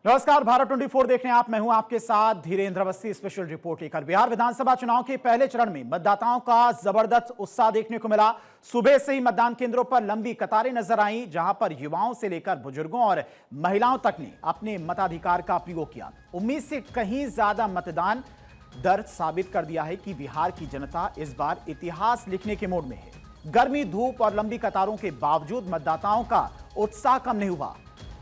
नमस्कार, भारत 24 देख रहे हैं आप। मैं हूं आपके साथ धीरेन्द्र अवस्थी। स्पेशल रिपोर्ट लेकर बिहार विधानसभा चुनाव के पहले चरण में मतदाताओं का जबरदस्त उत्साह देखने को मिला। सुबह से ही मतदान केंद्रों पर लंबी कतारें नजर आईं, जहां पर युवाओं से लेकर बुजुर्गों और महिलाओं तक ने अपने मताधिकार का प्रयोग किया। उम्मीद से कहीं ज्यादा मतदान दर साबित कर दिया है कि बिहार की जनता इस बार इतिहास लिखने के मोड में है। गर्मी, धूप और लंबी कतारों के बावजूद मतदाताओं का उत्साह कम नहीं हुआ।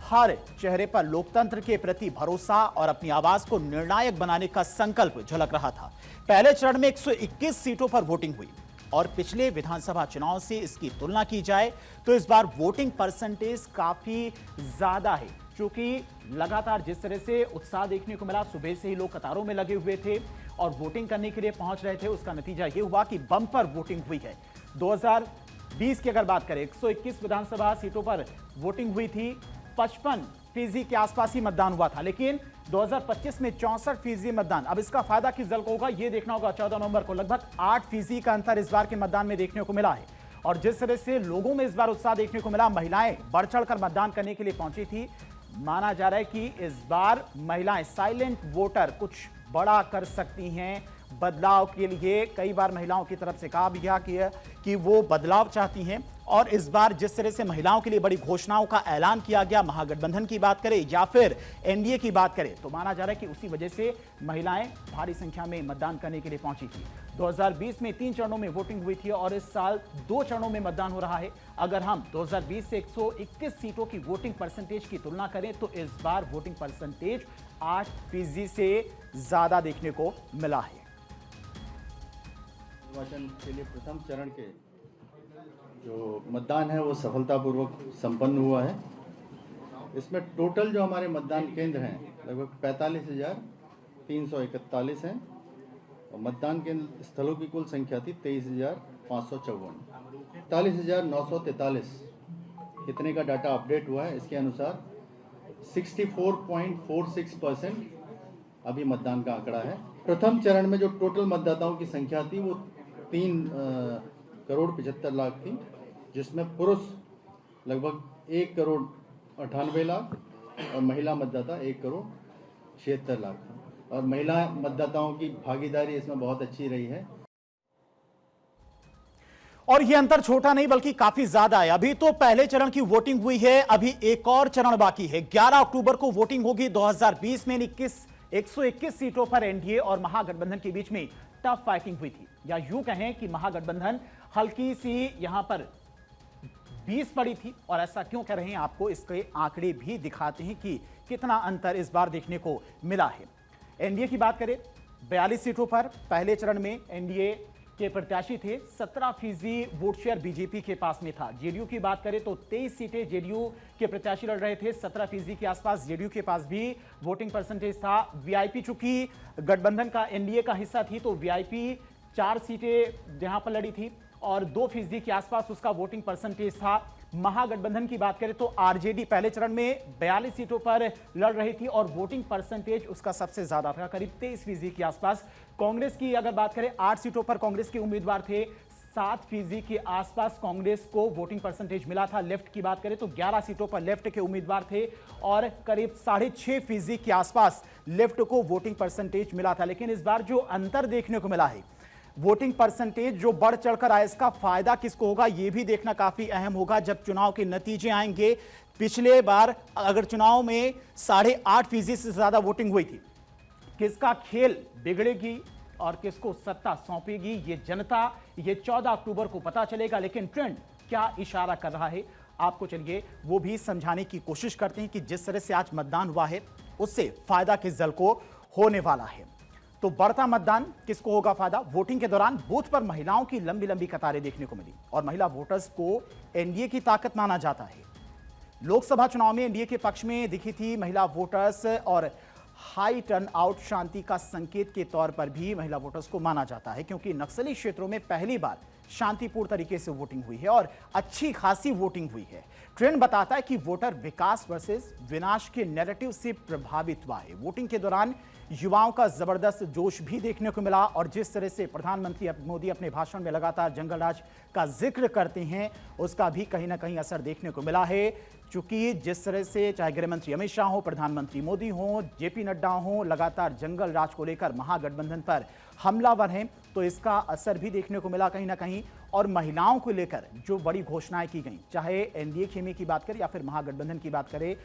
हर चेहरे पर लोकतंत्र के प्रति भरोसा और अपनी आवाज को निर्णायक बनाने का संकल्प झलक रहा था। पहले चरण में 121 सीटों पर वोटिंग हुई और पिछले विधानसभा चुनाव से इसकी तुलना की जाए तो इस बार वोटिंग परसेंटेज काफी ज्यादा है। क्योंकि लगातार जिस तरह से उत्साह देखने को मिला, सुबह से ही लोग कतारों में लगे हुए थे और वोटिंग करने के लिए पहुंच रहे थे, उसका नतीजा यह हुआ कि बम्पर वोटिंग हुई है। 2020 की अगर बात करें, 121 विधानसभा सीटों पर वोटिंग हुई थी। 55% के आसपास ही मतदान हुआ था, लेकिन 2025 में 64% मतदान। अब इसका फायदा किस दल को होगा, यह देखना होगा। 14 नवंबर को लगभग 8% का अंतर इस बार के मतदान में देखने को मिला है। और जिस तरह से लोगों में इस बार उत्साह देखने को मिला, महिलाएं बढ़ चढ़कर मतदान करने के लिए पहुंची थी। माना जा रहा है कि इस बार महिलाएं साइलेंट वोटर कुछ बड़ा कर सकती हैं। बदलाव के लिए कई बार महिलाओं की तरफ से कहा भी गया कि वो बदलाव चाहती हैं। और इस बार जिस तरह से महिलाओं के लिए बड़ी घोषणाओं का ऐलान किया गया, महागठबंधन की बात करें या फिर एनडीए की बात करें, तो माना जा रहा है कि उसी वजह से महिलाएं भारी संख्या में मतदान करने के लिए पहुंची थी। 2020 में 3 चरणों में वोटिंग हुई थी और इस साल 2 चरणों में मतदान हो रहा है। अगर हम 2020 से 121 सीटों की वोटिंग परसेंटेज की तुलना करें तो इस बार वोटिंग परसेंटेज 8% से ज्यादा देखने को मिला है। निर्वाचन के लिए प्रथम चरण के जो मतदान है वो सफलतापूर्वक संपन्न हुआ है। इसमें टोटल जो हमारे मतदान केंद्र हैं लगभग 45,341 हैं और मतदान केंद्र स्थलों की कुल संख्या थी 23,554। 41,943 इतने का डाटा अपडेट हुआ है। इसके अनुसार 64.46% अभी मतदान का आंकड़ा है। प्रथम चरण में जो टोटल मतदाताओं की संख्या थी वो 3,75,00,000 थी, जिसमें पुरुष लगभग 1,98,00,000 और महिला मतदाता 1,76,00,000 और महिला मतदाताओं की भागीदारी इसमें बहुत अच्छी रही है। और यह अंतर छोटा नहीं बल्कि काफी ज्यादा है। अभी तो पहले चरण की वोटिंग हुई है, अभी एक और चरण बाकी है। 11 अक्टूबर को वोटिंग होगी। 2020 में 121 सीटों पर एनडीए और महागठबंधन के बीच में टफ फाइटिंग हुई थी, या यूं कहें कि महागठबंधन हल्की सी यहां पर 20 पड़ी थी। और ऐसा क्यों कह रहे हैं, आपको इसके आंकड़े भी दिखाते हैं कि कितना अंतर इस बार देखने को मिला है। एनडीए की बात करें, 42 सीटों पर पहले चरण में एनडीए के प्रत्याशी थे। 17% वोट शेयर बीजेपी के पास में था। जेडीयू की बात करें तो 23 सीटें जेडीयू के प्रत्याशी लड़ रहे थे। 17% के आसपास जेडीयू के पास भी वोटिंग परसेंटेज था। वीआईपी चूंकि गठबंधन का एनडीए का हिस्सा थी तो वीआईपी 4 सीटें जहां पर लड़ी थी और 2% के आसपास उसका वोटिंग परसेंटेज था। महागठबंधन की बात करें तो आरजेडी पहले चरण में 42 सीटों पर लड़ रही थी और वोटिंग परसेंटेज उसका सबसे ज्यादा था, करीब 23% के आसपास। कांग्रेस की अगर बात करें, 8 सीटों पर कांग्रेस के उम्मीदवार थे। 7% के आसपास कांग्रेस को वोटिंग परसेंटेज मिला था। लेफ्ट की बात करें तो 11 सीटों पर लेफ्ट के उम्मीदवार थे और करीब 6.5% के आसपास लेफ्ट को वोटिंग परसेंटेज मिला था। लेकिन इस बार जो अंतर देखने को मिला है, वोटिंग परसेंटेज जो बढ़ चढ़कर आया, इसका फायदा किसको होगा यह भी देखना काफी अहम होगा जब चुनाव के नतीजे आएंगे। पिछले बार अगर चुनाव में 8.5% से ज्यादा वोटिंग हुई थी, किसका खेल बिगड़ेगी और किसको सत्ता सौंपेगी, ये जनता ये 14 अक्टूबर को पता चलेगा। लेकिन ट्रेंड क्या इशारा कर रहा है, आपको चलिए वो भी समझाने की कोशिश करते हैं कि जिस तरह से आज मतदान हुआ है उससे फायदा किस दल को होने वाला है। तो बढ़ता मतदान किसको होगा फायदा। वोटिंग के दौरान बूथ पर महिलाओं की लंबी लंबी कतारें देखने को मिली और महिला वोटर्स को एनडीए की ताकत माना जाता है। लोकसभा चुनाव में एनडीए के पक्ष में दिखी थी महिला वोटर्स और हाई टर्नआउट शांति का संकेत के तौर पर भी महिला वोटर्स को माना जाता है, क्योंकि नक्सली क्षेत्रों में पहली बार शांतिपूर्ण तरीके से वोटिंग हुई है और अच्छी खासी वोटिंग हुई है। ट्रेंड बताता है कि वोटर विकास वर्सेस विनाश के नैरेटिव से प्रभावित हुआ है। वोटिंग के दौरान युवाओं का जबरदस्त जोश भी देखने को मिला और जिस तरह से प्रधानमंत्री मोदी अपने भाषण में लगातार जंगल राज का जिक्र करते हैं उसका भी कहीं ना कहीं असर देखने को मिला है। क्योंकि जिस तरह से चाहे गृह मंत्री अमित शाह हो, प्रधानमंत्री मोदी हो, जेपी नड्डा हो, लगातार जंगल राज को लेकर महागठबंधन पर हमलावर हैं, तो इसका असर भी देखने को मिला कहीं ना कहीं। और महिलाओं को लेकर जो बड़ी घोषणाएं की गई, चाहे एनडीए खेमे की बात करें या फिर महागठबंधन की बात करें,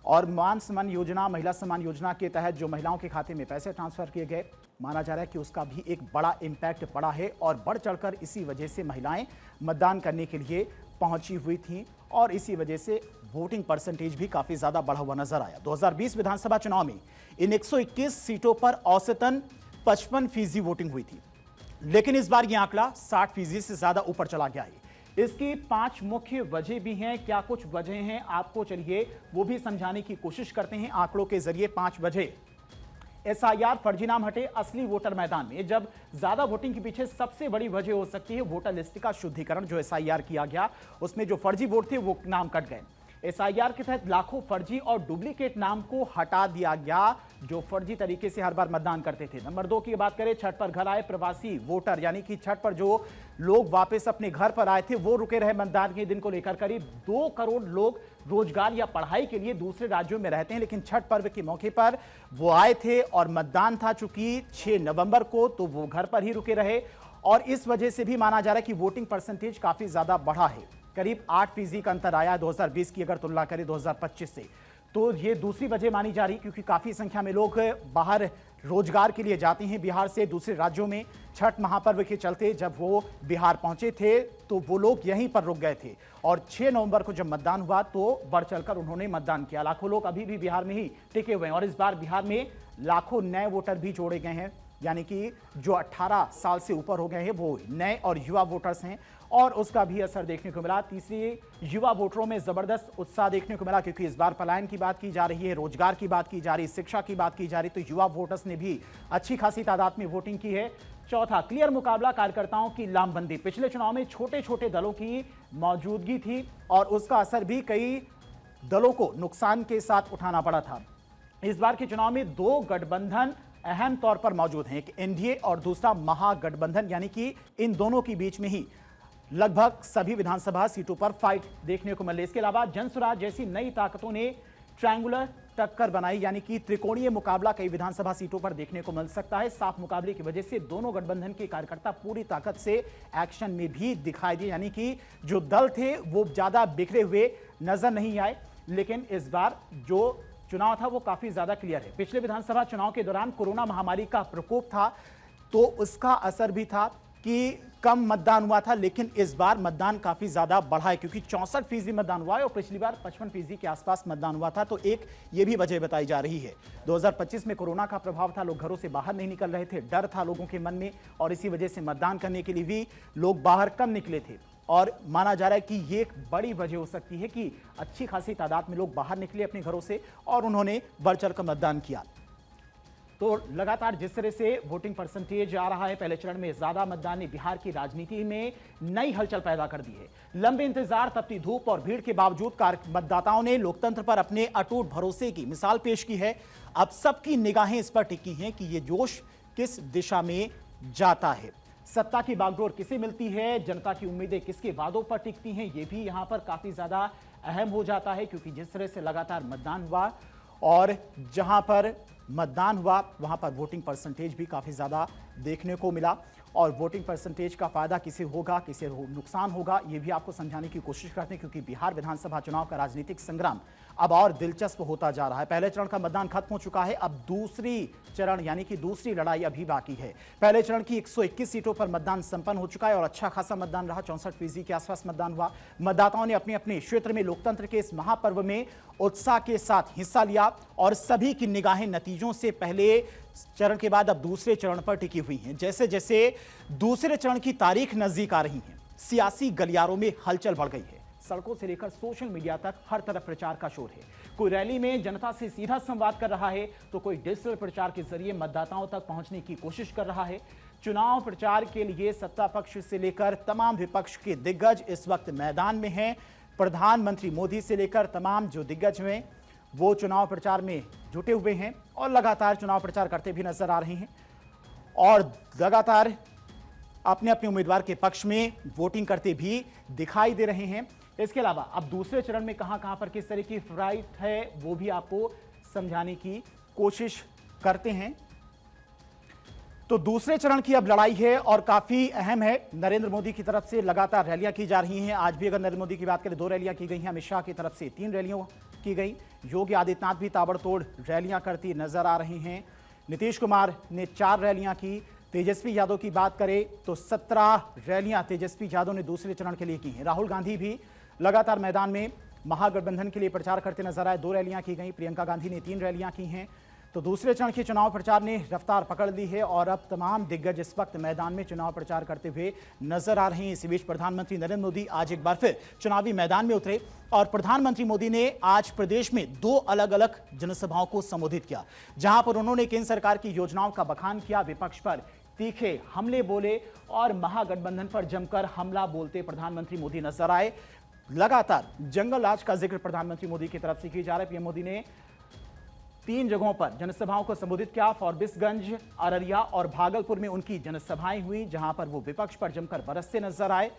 और मान सम्मान योजना, महिला सम्मान योजना के तहत जो महिलाओं के खाते में पैसे ट्रांसफर किए गए, माना जा रहा है कि उसका भी एक बड़ा इम्पैक्ट पड़ा है और बढ़ चढ़कर इसी वजह से महिलाएं मतदान करने के लिए पहुंची हुई थी और इसी वजह से वोटिंग परसेंटेज भी काफी ज्यादा बढ़ा हुआ नजर आया। 2020 विधानसभा चुनाव में इन 121 सीटों पर औसतन 55% वोटिंग हुई थी, लेकिन इस बार यह आंकड़ा 60% से ज्यादा ऊपर चला गया है। इसकी 5 मुख्य वजह भी हैं। क्या कुछ वजह हैं, आपको चलिए वो भी समझाने की कोशिश करते हैं आंकड़ों के जरिए। 5 वजह। एसआईआर, फर्जी नाम हटे, असली वोटर मैदान में। जब ज्यादा वोटिंग के पीछे सबसे बड़ी वजह हो सकती है वोटर लिस्ट का शुद्धिकरण। जो एसआईआर किया गया उसमें जो फर्जी वोट थे वो नाम कट गए। एसआईआर के तहत लाखों फर्जी और डुप्लीकेट नाम को हटा दिया गया जो फर्जी तरीके से हर बार मतदान करते थे। नंबर 2 की बात करें, छठ पर घर आए प्रवासी वोटर, यानी कि छठ पर जो लोग वापस अपने घर पर आए थे वो रुके रहे मतदान के दिन को लेकर। करीब 2 करोड़ लोग रोजगार या पढ़ाई के लिए दूसरे राज्यों में रहते हैं, लेकिन छठ पर्व के मौके पर वो आए थे और मतदान था चूंकि 6 नवंबर को, तो वो घर पर ही रुके रहे और इस वजह से भी माना जा रहा है कि वोटिंग परसेंटेज काफी ज्यादा बढ़ा है। करीब 8% का अंतर आया 2020 की अगर तुलना करें 2025 से। तो ये दूसरी वजह मानी जा रही, क्योंकि काफी संख्या में लोग बाहर रोजगार के लिए जाते हैं बिहार से दूसरे राज्यों में। छठ महापर्व के चलते जब वो बिहार पहुंचे थे तो वो लोग यहीं पर रुक गए थे और 6 नवंबर को जब मतदान हुआ तो बढ़ चढ़कर उन्होंने मतदान किया। लाखों लोग अभी भी बिहार में ही टिके हुए हैं और इस बार बिहार में लाखों नए वोटर भी जोड़े गए हैं, यानी कि जो 18 साल से ऊपर हो गए हैं वो नए और युवा वोटर्स हैं और उसका भी असर देखने को मिला। तीसरी, युवा वोटरों में जबरदस्त उत्साह देखने को मिला, क्योंकि इस बार पलायन की बात की जा रही है, रोजगार की बात की जा रही है, शिक्षा की बात की जा रही है, तो युवा वोटर्स ने भी अच्छी खासी तादाद में वोटिंग की है। चौथा, क्लियर मुकाबला, कार्यकर्ताओं की लामबंदी। पिछले चुनाव में छोटे छोटे दलों की मौजूदगी थी और उसका असर भी कई दलों को नुकसान के साथ उठाना पड़ा था। इस बार के चुनाव में 2 गठबंधन अहम तौर पर मौजूद हैं, एक एनडीए और दूसरा महागठबंधन, यानी कि इन दोनों के बीच में ही लगभग सभी विधानसभा सीटों पर फाइट देखने को मिले। इसके अलावा जनसुराज जैसी नई ताकतों ने ट्रायंगुलर टक्कर बनाई, यानी कि त्रिकोणीय मुकाबला कई विधानसभा सीटों पर देखने को मिल सकता है। साफ मुकाबले की वजह से दोनों गठबंधन के कार्यकर्ता पूरी ताकत से एक्शन में भी दिखाई दिए, यानी कि जो दल थे वो ज्यादा बिखरे हुए नजर नहीं आए। लेकिन इस बार जो चुनाव था वो काफी ज्यादा क्लियर है। पिछले विधानसभा चुनाव के दौरान कोरोना महामारी का प्रकोप था तो उसका असर भी था कि कम मतदान हुआ था, लेकिन इस बार मतदान काफी ज्यादा बढ़ा है, क्योंकि 64% मतदान हुआ है और पिछली बार 55% के आसपास मतदान हुआ था। तो एक ये भी वजह बताई जा रही है। 2025 में कोरोना का प्रभाव था, लोग घरों से बाहर नहीं निकल रहे थे, डर था लोगों के मन में और इसी वजह से मतदान करने के लिए भी लोग बाहर कम निकले थे और माना जा रहा है कि ये एक बड़ी वजह हो सकती है कि अच्छी खासी तादाद में लोग बाहर निकले अपने घरों से और उन्होंने बढ़ चढ़कर मतदान किया। तो लगातार जिस तरह से वोटिंग परसेंटेज आ रहा है, पहले चरण में ज्यादा मतदान ने बिहार की राजनीति में नई हलचल पैदा कर दी है। लंबे इंतजार, तपती धूप और भीड़ के बावजूद मतदाताओं ने लोकतंत्र पर अपने अटूट भरोसे की मिसाल पेश की है। अब सबकी निगाहें इस पर टिकी हैं कि ये जोश किस दिशा में जाता है। सत्ता की बागडोर किसे मिलती है, जनता की उम्मीदें किसके वादों पर टिकती हैं, ये भी यहां पर काफी ज्यादा अहम हो जाता है, क्योंकि जिस तरह से लगातार मतदान हुआ और जहां पर मतदान हुआ वहां पर वोटिंग परसेंटेज भी काफी ज्यादा देखने को मिला और वोटिंग परसेंटेज का फायदा किसे होगा, किसे नुकसान होगा, ये भी आपको समझाने की कोशिश करते हैं, क्योंकि बिहार विधानसभा चुनाव का राजनीतिक संग्राम अब और दिलचस्प होता जा रहा है। पहले चरण का मतदान खत्म हो चुका है, अब दूसरी चरण यानी कि दूसरी लड़ाई अभी बाकी है। पहले चरण की 121 सीटों पर मतदान संपन्न हो चुका है और अच्छा खासा मतदान रहा, 64% के आसपास मतदान हुआ। मतदाताओं ने अपने अपने क्षेत्र में लोकतंत्र के इस महापर्व में उत्साह के साथ हिस्सा लिया और सभी की निगाहें नतीजों से पहले चरण के बाद अब दूसरे चरण पर टिकी हुई हैं। जैसे जैसे दूसरे चरण की तारीख नजदीक आ रही है, सियासी गलियारों में हलचल बढ़ गई है। सड़कों से लेकर सोशल मीडिया तक हर तरफ प्रचार का शोर है। कोई रैली में जनता से सीधा संवाद कर रहा है तो कोई डिजिटल प्रचार के जरिए मतदाताओं तक पहुंचने की कोशिश कर रहा है। चुनाव प्रचार के लिए सत्ता पक्ष से लेकर तमाम विपक्ष के दिग्गज इस वक्त मैदान में हैं। प्रधानमंत्री मोदी से लेकर तमाम जो दिग्गज हैं वो चुनाव प्रचार में जुटे हुए हैं और लगातार चुनाव प्रचार करते भी नजर आ रहे हैं और लगातार अपने अपने उम्मीदवार के पक्ष में वोटिंग करते भी दिखाई दे रहे हैं। इसके अलावा अब दूसरे चरण में कहां पर किस तरह की फाइट है वो भी आपको समझाने की कोशिश करते हैं। तो दूसरे चरण की अब लड़ाई है और काफी अहम है। नरेंद्र मोदी की तरफ से लगातार रैलियां की जा रही हैं। आज भी अगर नरेंद्र मोदी की बात करें 2 रैलियां की गई हैं। अमित शाह की तरफ से 3 रैलियां की गई। योगी आदित्यनाथ भी ताबड़तोड़ रैलियां करती नजर आ रही हैं। नीतीश कुमार ने 4 रैलियां की। तेजस्वी यादव की बात करें तो 17 रैलियां तेजस्वी यादव ने दूसरे चरण के लिए की हैं। राहुल गांधी भी लगातार मैदान में महागठबंधन के लिए प्रचार करते नजर आए। 2 रैलियां की गई। प्रियंका गांधी ने 3 रैलियां की हैं। तो दूसरे चरण के चुनाव प्रचार ने रफ्तार पकड़ ली है और अब तमाम दिग्गज इस वक्त मैदान में चुनाव प्रचार करते हुए नजर आ रहे हैं। इसी बीच प्रधानमंत्री नरेंद्र मोदी आज एक बार फिर चुनावी मैदान में उतरे और प्रधानमंत्री मोदी ने आज प्रदेश में 2 अलग अलग जनसभाओं को संबोधित किया, जहां पर उन्होंने केंद्र सरकार की योजनाओं का बखान किया, विपक्ष पर तीखे हमले बोले और महागठबंधन पर जमकर हमला बोलते प्रधानमंत्री मोदी नजर आए। लगातार जंगल राज का जिक्र प्रधानमंत्री मोदी की तरफ से किया जा रहा है। पीएम मोदी ने 3 जगहों पर जनसभाओं को संबोधित किया। फॉरबिसगंज, अररिया और भागलपुर में उनकी जनसभाएं हुई, जहां पर वो विपक्ष पर जमकर बरसते नजर आए।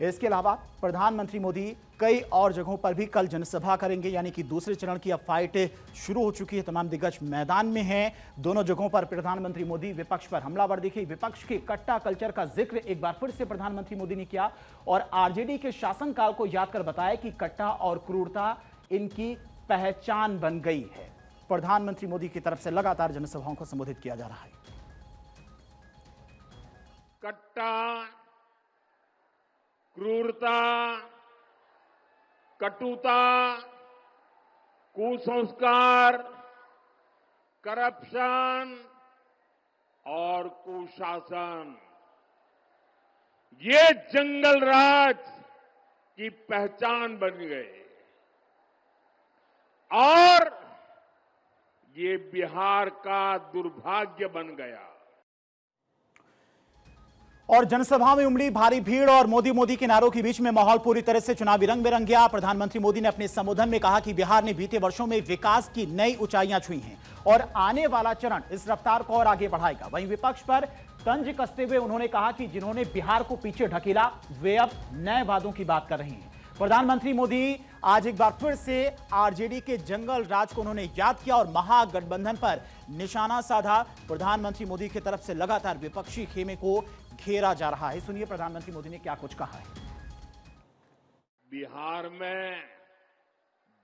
इसके अलावा प्रधानमंत्री मोदी कई और जगहों पर भी कल जनसभा करेंगे, यानी कि दूसरे चरण की अब फाइट शुरू हो चुकी है। तमाम दिग्गज मैदान में हैं। दोनों जगहों पर प्रधानमंत्री मोदी विपक्ष पर हमलावर दिखे। विपक्ष के कट्टा कल्चर का जिक्र एक बार फिर से प्रधानमंत्री मोदी ने किया और आरजेडी के शासनकाल को याद कर बताया कि कट्टा और क्रूरता इनकी पहचान बन गई है। प्रधानमंत्री मोदी की तरफ से लगातार जनसभाओं को संबोधित किया जा रहा है। कट्टा, क्रूरता, कटुता, कुसंस्कार, करप्शन और कुशासन, ये जंगल राज की पहचान बन गए और ये बिहार का दुर्भाग्य बन गया। और जनसभा में उमड़ी भारी भीड़ और मोदी के नारों के बीच में माहौल पूरी तरह से चुनावी रंग में रंग गया। प्रधानमंत्री मोदी ने अपने संबोधन में कहा कि बिहार ने बीते वर्षों में विकास की नई ऊंचाइयां छुई हैं और आने वाला चरण इस रफ्तार को और आगे बढ़ाएगा। वहीं विपक्ष पर तंज कसते हुए उन्होंने कहा कि जिन्होंने बिहार को पीछे ढकेला वे अब नए वादों की बात कर रहे हैं। प्रधानमंत्री मोदी आज एक बार फिर से आरजेडी के जंगल राज को उन्होंने याद किया और महागठबंधन पर निशाना साधा। प्रधानमंत्री मोदी की तरफ से लगातार विपक्षी खेमे को घेरा जा रहा है। सुनिए प्रधानमंत्री मोदी ने क्या कुछ कहा है। बिहार में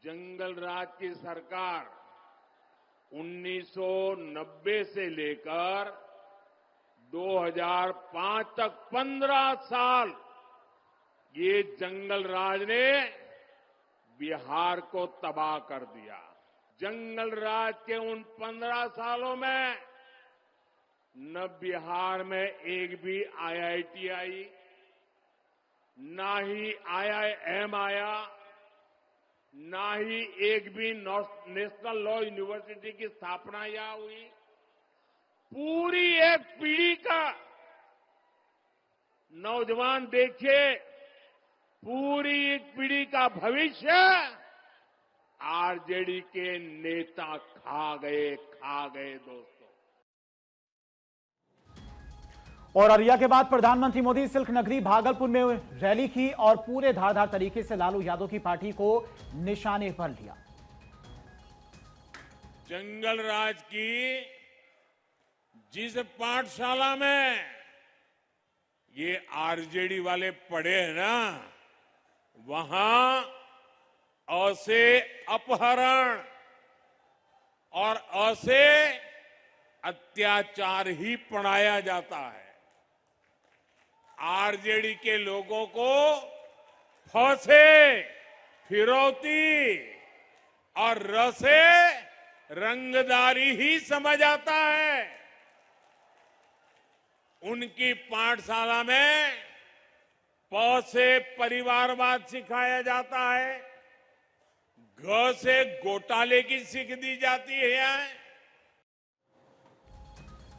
जंगल राज की सरकार 1990 से लेकर 2005 तक 15 साल ये जंगल राज ने बिहार को तबाह कर दिया। जंगल राज के उन 15 सालों में न बिहार में एक भी आईआईटी आई, ना ही आईआईएम आया, ना ही एक भी नेशनल लॉ यूनिवर्सिटी की स्थापना यहाँ हुई। पूरी एक पीढ़ी का नौजवान देखिए, पूरी एक पीढ़ी का भविष्य आरजेडी के नेता खा गए दोस्तों। और अररिया के बाद प्रधानमंत्री मोदी सिल्क नगरी भागलपुर में रैली की और पूरे धारदार तरीके से लालू यादव की पार्टी को निशाने पर लिया। जंगल राज की जिस पाठशाला में ये आरजेडी वाले पढ़े हैं ना, वहां अ से अपहरण और अ से अत्याचार ही पढ़ाया जाता है। आरजेडी के लोगों को फ से फिरौती और र से रंगदारी ही समझ आता है। उनकी पाठशाला में प से परिवारवाद सिखाया जाता है, घ से घोटाले की सीख दी जाती है।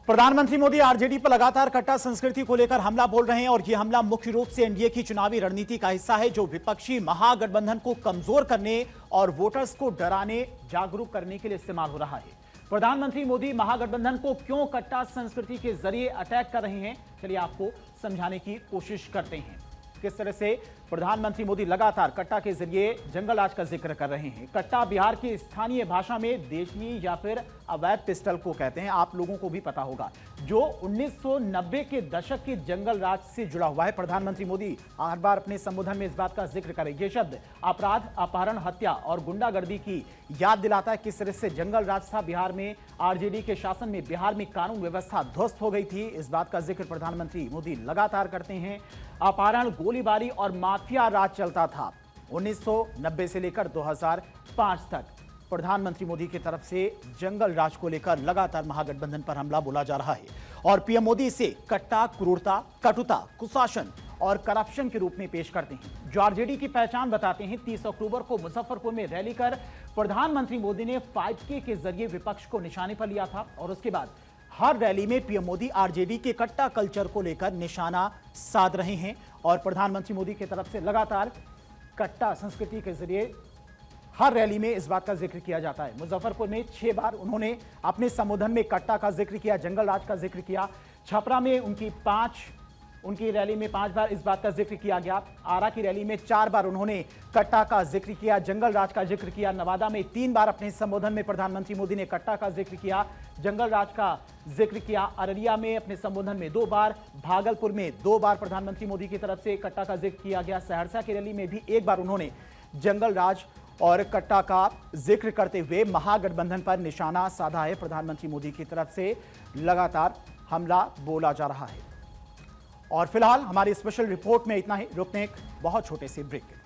प्रधानमंत्री मोदी आरजेडी पर लगातार कट्टा संस्कृति को लेकर हमला बोल रहे हैं और यह हमला मुख्य रूप से एनडीए की चुनावी रणनीति का हिस्सा है, जो विपक्षी महागठबंधन को कमजोर करने और वोटर्स को डराने, जागरूक करने के लिए इस्तेमाल हो रहा है। प्रधानमंत्री मोदी महागठबंधन को क्यों कट्टा संस्कृति के जरिए अटैक कर रहे हैं, चलिए आपको समझाने की कोशिश करते हैं। किस तरह से प्रधानमंत्री मोदी लगातार कट्टा के जरिए जंगल राज का जिक्र कर रहे हैं। कट्टा बिहार की स्थानीय भाषा में देशी या फिर अवैध पिस्टल को कहते हैं, आप लोगों को भी पता होगा, जो 1990 के दशक के जंगल राज से जुड़ा हुआ है। प्रधानमंत्री मोदी हर बार अपने संबोधन में इस बात का जिक्र करें। यह शब्द अपराध, अपहरण, हत्या और गुंडागर्दी की याद दिलाता है। किस तरह से जंगल राज था बिहार में, आरजेडी के शासन में बिहार में कानून व्यवस्था ध्वस्त हो गई थी, इस बात का जिक्र प्रधानमंत्री मोदी लगातार करते हैं। अपहरण, गोलीबारी और माफिया राज चलता था 1990 से लेकर 2005 तक। प्रधानमंत्री मोदी की तरफ से जंगल राज को लेकर लगातार महागठबंधन पर हमला बोला जा रहा है और पीएम मोदी इसे कट्टा, क्रूरता, कटुता, कुशासन और करप्शन के रूप में पेश करते हैं, जो आरजेडी की पहचान बताते हैं। 30 अक्टूबर को मुजफ्फरपुर में रैली कर प्रधानमंत्री मोदी ने 5K के जरिए विपक्ष को निशाने पर लिया था और उसके बाद हर रैली में पीएम मोदी आरजेडी के कट्टा कल्चर को लेकर निशाना साध रहे हैं और प्रधानमंत्री मोदी की तरफ से लगातार कट्टा संस्कृति के जरिए हर रैली में इस बात का जिक्र किया जाता है। मुजफ्फरपुर में 6 बार उन्होंने अपने संबोधन में कट्टा का जिक्र किया, जंगल राज का जिक्र किया। छपरा में उनकी रैली में 5 बार इस बात का जिक्र किया गया। आरा की रैली में 4 बार उन्होंने कट्टा का जिक्र किया, जंगल राज का जिक्र किया। नवादा में 3 बार अपने संबोधन में प्रधानमंत्री मोदी ने कट्टा का जिक्र किया, जंगल राज का जिक्र किया। अररिया में अपने संबोधन में 2 बार, भागलपुर में 2 बार प्रधानमंत्री मोदी की तरफ से कट्टा का जिक्र किया गया। सहरसा की रैली में भी 1 बार उन्होंने जंगल राज और कट्टा का जिक्र करते हुए महागठबंधन पर निशाना साधा है। प्रधानमंत्री मोदी की तरफ से लगातार हमला बोला जा रहा है। और फिलहाल हमारी स्पेशल रिपोर्ट में इतना ही। रुकते हैं एक बहुत छोटे से ब्रेक के लिए।